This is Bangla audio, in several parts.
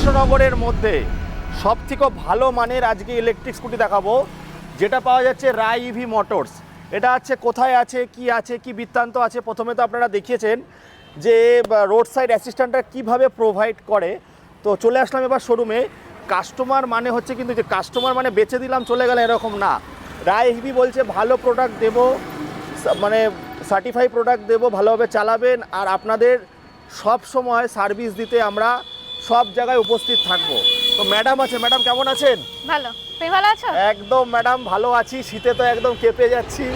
কৃষ্ণনগরের মধ্যে সবথেকে ভালো মানের আজকে ইলেকট্রিক স্কুটি দেখাবো, যেটা পাওয়া যাচ্ছে রায় ইভি মোটরস। এটা আছে কোথায় আছে কি বৃত্তান্ত আছে। প্রথমে তো আপনারা দেখিয়েছেন যে রোড সাইড অ্যাসিস্ট্যান্টরা কীভাবে প্রোভাইড করে। তো চলে আসলাম এবার শোরুমে। কাস্টমার মানে হচ্ছে কিন্তু যে কাস্টমার মানে বেচে দিলাম চলে গেলে এরকম না। রায় ইভি বলছে ভালো প্রোডাক্ট দেবো, মানে সার্টিফাই প্রোডাক্ট দেবো, ভালোভাবে চালাবেন আর আপনাদের সব সময় সার্ভিস দিতে আমরা সব জায়গায় উপস্থিত থাকবো। তো ম্যাডাম আছে, ম্যাডাম কেমন আছেন? ভালো, তুমি ভালো আছো? একদম ম্যাডাম ভালো আছি, শীতে তো একদম কেঁপে যাচ্ছি,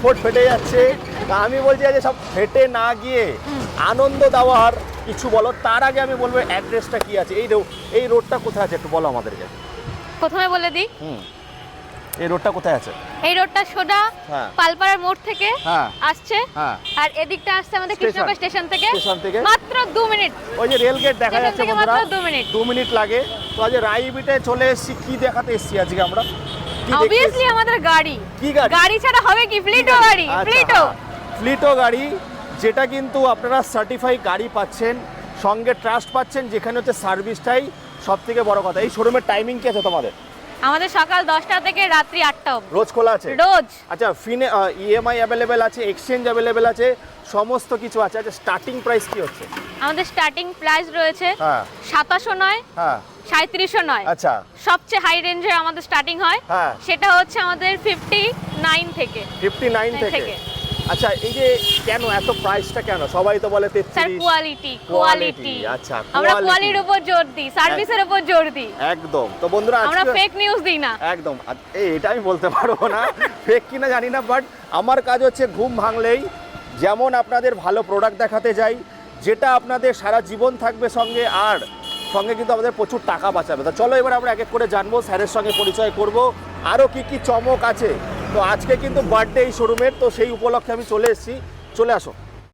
ফোট ফেটে যাচ্ছে। তা আমি বলছি যে সব ফেটে না গিয়ে আনন্দ দেওয়ার কিছু বলো। তার আগে আমি বলবো অ্যাড্রেসটা কি আছে, এই রোডটা কোথায় আছে একটু বলো আমাদেরকে। প্রথমে বলে দিই এই রোডটা কোথায় আছে? এই রোডটা সোজা পালপাড়ার মোড় থেকে আসছে, আর এদিকটা আসছে আমাদের কৃষ্ণনগর স্টেশন থেকে মাত্র 2 মিনিট। ওই যে রেল গেট দেখা যাচ্ছে বন্ধুরা, মাত্র 2 মিনিট লাগে। তো আজ রায়বিটে চলে এসেছি, কি দেখাতে এসেছি আজকে আমরা? অবভিয়াসলি আমাদের গাড়ি। কি গাড়ি? গাড়ি ছাড়া হবে কি? প্লিটো গাড়ি। প্লিটো গাড়ি, যেটা কিন্তু আপনারা সার্টিফাই গাড়ি পাচ্ছেন, সঙ্গে ট্রাস্ট পাচ্ছেন, যেখানে হচ্ছে সার্ভিসটাই সব থেকে বড় কথা। এই শোরুমের টাইমিং কি আছে তোমাদের? আমাদের সকাল 10টা থেকে রাত্রি 8টা অবধি রোজ খোলা আছে? রোজ। আচ্ছা, ফিনে ইএমআই অ্যাভেলেবেল আছে, এক্সচেঞ্জ অ্যাভেলেবেল আছে, সমস্ত কিছু আছে। আচ্ছা, স্টার্টিং প্রাইস কি হচ্ছে? আমাদের স্টার্টিং প্রাইস রয়েছে 2700 নয়, 3700 নয়। আচ্ছা, সবচেয়ে হাই রেঞ্জে আমাদের স্টার্টিং হয়, সেটা হচ্ছে আমাদের 59 থেকে। 59 থেকে। আচ্ছা, এই যে কেন এত প্রাইসটা কেন? সবাই তো বলে 33। Sir quality. আচ্ছা, আমরা কোয়ালিটির উপর জোর দিই, সার্ভিসের উপর জোর দিই। একদম। তো বন্ধুরা আমরা ফেক নিউজ দিই না। একদম। এটা আমি বলতে পারবো না ফেক কিনা জানি না, বাট আমার কাজ হচ্ছে ঘুম ভাঙলেই যেমন আপনাদের ভালো প্রোডাক্ট দেখাতে যাই, যেটা আপনাদের সারা জীবন থাকবে সঙ্গে, আর সঙ্গে কিন্তু আমাদের প্রচুর টাকা বাঁচাবে। তো চলো এবার আমরা এক এক করে জানবো, স্যারের সঙ্গে পরিচয় করব, আরও কি চমক আছে। তো আজকে কিন্তু বার্থডে এই শোরুমের, তো সেই উপলক্ষে আমি চলে এসেছি। চলে আসো।